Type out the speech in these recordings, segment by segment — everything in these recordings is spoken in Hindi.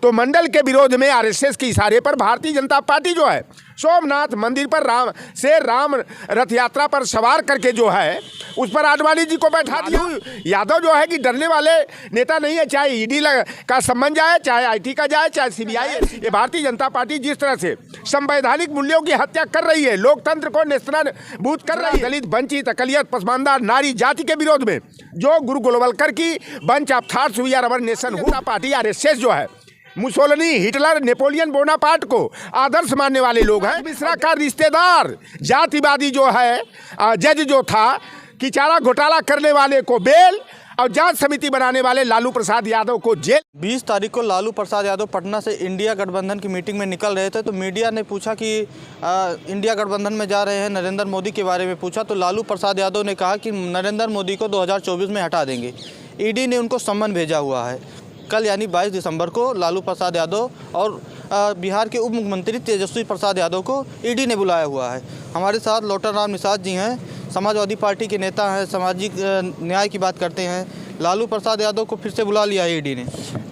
तो मंडल के विरोध में आरएसएस के इशारे पर भारतीय जनता पार्टी जो है सोमनाथ मंदिर पर राम रथ यात्रा पर सवार करके जो है उस पर आडवाणी जी को बैठा दिया। यादव जो है कि डरने वाले नेता नहीं है, चाहे ईडी का संबंध जाए, चाहे आईटी का जाए, चाहे सीबीआई। ये भारतीय जनता पार्टी जिस तरह से संवैधानिक मूल्यों की हत्या कर रही है, लोकतंत्र को नेस्तनाबूद कर रही है, दलित, वंचित, अकलियत, पसमानदा, नारी जाति के विरोध में जो गुरु गोलवलकर की बंच ऑफ थॉट्स हुई है, अवर नेशन हुआ पार्टी आरएसएस जो है मुसोलिनी, हिटलर, नेपोलियन बोनापार्ट को आदर्श मानने वाले लोग हैं। मिश्रा का रिश्तेदार जातिवादी जो है जज जो था कि चारा घोटाला करने वाले को बेल और जांच समिति बनाने वाले लालू प्रसाद यादव को जेल। 20 तारीख को लालू प्रसाद यादव पटना से इंडिया गठबंधन की मीटिंग में निकल रहे थे, तो मीडिया ने पूछा कि इंडिया गठबंधन में जा रहे हैं, नरेंद्र मोदी के बारे में पूछा, तो लालू प्रसाद यादव ने कहा कि नरेंद्र मोदी को 2024 में हटा देंगे। ईडी ने उनको सम्मन भेजा हुआ है। कल यानी 22 दिसंबर को लालू प्रसाद यादव और बिहार के उप मुख्यमंत्री तेजस्वी प्रसाद यादव को ईडी ने बुलाया हुआ है। हमारे साथ लोटन राम निषाद जी हैं, समाजवादी पार्टी के नेता हैं, सामाजिक न्याय की बात करते हैं। लालू प्रसाद यादव को फिर से बुला लिया है ईडी ने।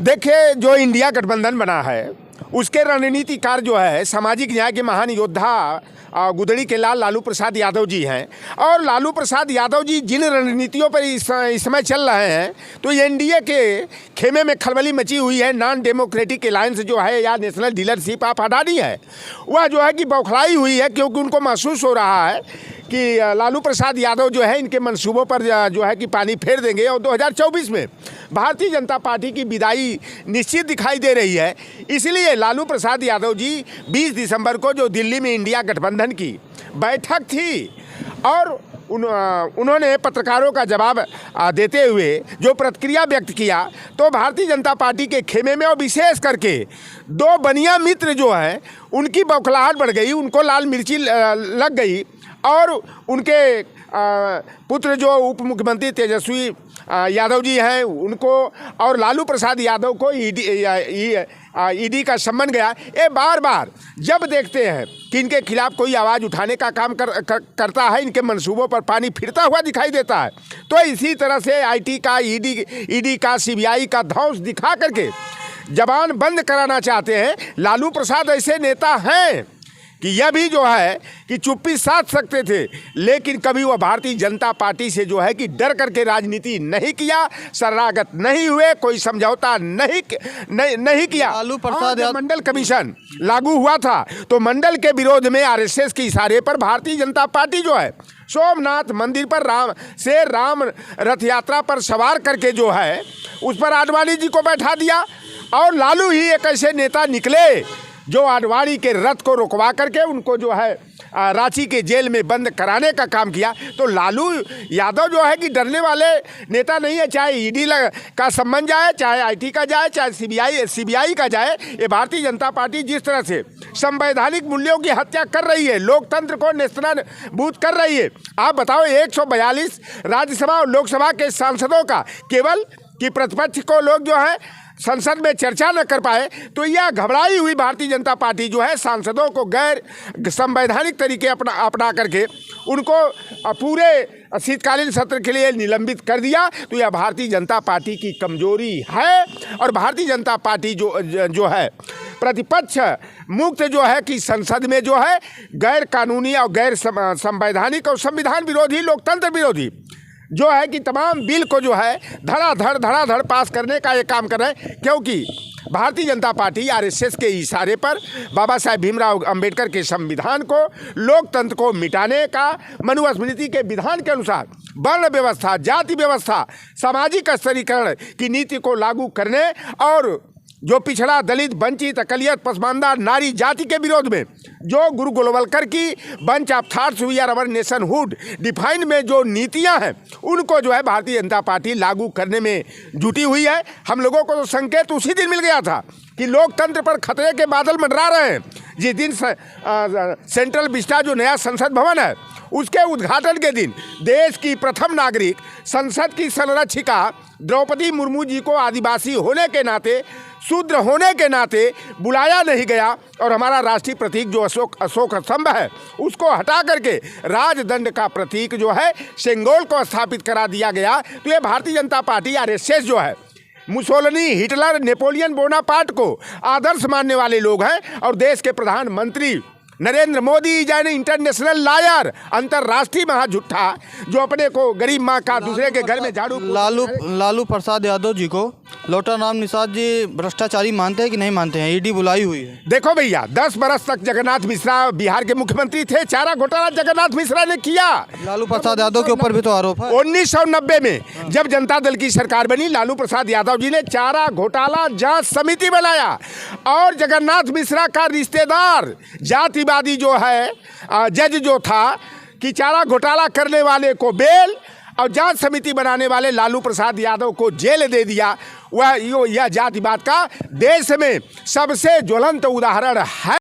देखिए, जो इंडिया गठबंधन बना है उसके रणनीतिकार जो है सामाजिक न्याय के महान योद्धा गुदड़ी के लाल लालू प्रसाद यादव जी हैं। और लालू प्रसाद यादव जी जिन रणनीतियों पर इस समय चल रहे हैं, तो एनडीए के खेमे में खलबली मची हुई है। नॉन डेमोक्रेटिक अलायंस जो है या नेशनल डीलरशिप ऑफ अडानी है, वह जो है कि बौखलाई हुई है, क्योंकि उनको महसूस हो रहा है कि लालू प्रसाद यादव जो है इनके मंसूबों पर जो है कि पानी फेर देंगे और 2024 में भारतीय जनता पार्टी की विदाई निश्चित दिखाई दे रही है। इसलिए लालू प्रसाद यादव जी 20 दिसंबर को जो दिल्ली में इंडिया गठबंधन की बैठक थी और उन्होंने पत्रकारों का जवाब देते हुए जो प्रतिक्रिया व्यक्त किया, तो भारतीय जनता पार्टी के खेमे में और विशेष करके दो बनिया मित्र जो हैं उनकी बौखलाहट बढ़ गई, उनको लाल मिर्ची लग गई। और उनके पुत्र जो उप मुख्यमंत्री तेजस्वी यादव जी हैं उनको और लालू प्रसाद यादव को ईडी का सम्मन गया। ये बार बार जब देखते हैं कि इनके खिलाफ कोई आवाज़ उठाने का काम करता है, इनके मंसूबों पर पानी फिरता हुआ दिखाई देता है, तो इसी तरह से आईटी का, ईडी का, सीबीआई का धौंस दिखा करके जबान बंद कराना चाहते हैं। लालू प्रसाद ऐसे नेता हैं कि यह भी जो है कि चुप्पी साध सकते थे, लेकिन कभी वह भारतीय जनता पार्टी से जो है कि डर करके राजनीति नहीं किया, शरणागत नहीं हुए, कोई समझौता नहीं किया। लालू प्रसाद मंडल कमीशन लागू हुआ था, तो मंडल के विरोध में आरएसएस के इशारे पर भारतीय जनता पार्टी जो है सोमनाथ मंदिर पर राम रथ यात्रा पर सवार करके जो है उस पर आडवाणी जी को बैठा दिया। और लालू ही एक ऐसे नेता निकले जो आडवाणी के रथ को रुकवा करके उनको जो है रांची के जेल में बंद कराने का काम किया। तो लालू यादव जो है कि डरने वाले नेता नहीं है, चाहे ईडी का संबंध जाए, चाहे आईटी का जाए, चाहे सीबीआई का जाए। ये भारतीय जनता पार्टी जिस तरह से संवैधानिक मूल्यों की हत्या कर रही है, लोकतंत्र को नेस्तनाबूद कर रही है। आप बताओ, 142 राज्यसभा और लोकसभा के सांसदों का केवल कि प्रतिपक्ष को लोग जो है संसद में चर्चा न कर पाए, तो यह घबराई हुई भारतीय जनता पार्टी जो है सांसदों को गैर संवैधानिक तरीके अपना करके उनको पूरे शीतकालीन सत्र के लिए निलंबित कर दिया। तो यह भारतीय जनता पार्टी की कमजोरी है। और भारतीय जनता पार्टी जो है प्रतिपक्ष मुक्त जो है कि संसद में जो है गैर कानूनी और गैर संवैधानिक और संविधान विरोधी, लोकतंत्र विरोधी जो है कि तमाम बिल को जो है धड़ाधड़ पास करने का ये काम कर रहे हैं। क्योंकि भारतीय जनता पार्टी आरएसएस के इशारे पर बाबा साहेब भीमराव अंबेडकर के संविधान को, लोकतंत्र को मिटाने का, मनुस्मृति के विधान के अनुसार वर्ण व्यवस्था, जाति व्यवस्था, सामाजिक स्तरीकरण की नीति को लागू करने और जो पिछड़ा, दलित, वंचित, अकलियत, पसमानदा, नारी जाति के विरोध में जो गुरु गोलवलकर की बंच ऑफ थॉट्स हुई है, अवर नेशन हुड डिफाइन में जो नीतियां हैं उनको जो है भारतीय जनता पार्टी लागू करने में जुटी हुई है। हम लोगों को तो संकेत उसी दिन मिल गया था कि लोकतंत्र पर खतरे के बादल मंडरा रहे हैं। जिस दिन सेंट्रल विस्टा जो नया संसद भवन है उसके उद्घाटन के दिन देश की प्रथम नागरिक, संसद की संरक्षिका द्रौपदी मुर्मू जी को आदिवासी होने के नाते, शूद्र होने के नाते बुलाया नहीं गया और हमारा राष्ट्रीय प्रतीक जो अशोक स्तंभ है उसको हटा करके राजदंड का प्रतीक जो है सेंगोल को स्थापित करा दिया गया। तो ये भारतीय जनता पार्टी आरएसएस जो है मुसोलिनी, हिटलर, नेपोलियन बोनापार्ट को आदर्श मानने वाले लोग हैं। और देश के प्रधानमंत्री नरेंद्र मोदी यानी इंटरनेशनल लायर, अंतर्राष्ट्रीय महाझुट्ठा, जो अपने को गरीब माँ का दूसरे के घर में झाड़ू लालू प्रसाद यादव जी को लोटा राम निषाद जी भ्रष्टाचारी मानते हैं कि नहीं मानते हैं? ईडी बुलाई हुई है। देखो भैया, 10 बरस तक जगन्नाथ मिश्रा बिहार के मुख्यमंत्री थे। चारा घोटाला जगन्नाथ मिश्रा ने किया। लालू प्रसाद यादव के ऊपर भी तो आरोप है। 1990 में जब जनता दल की सरकार बनी, लालू प्रसाद यादव जी ने चारा घोटाला जांच समिति बनाया और जगन्नाथ मिश्रा का रिश्तेदार जातिवादी जो है जज जो था कि चारा घोटाला करने वाले को बेल और जांच समिति बनाने वाले लालू प्रसाद यादव को जेल दे दिया। यह जातिवाद का देश में सबसे ज्वलंत उदाहरण है।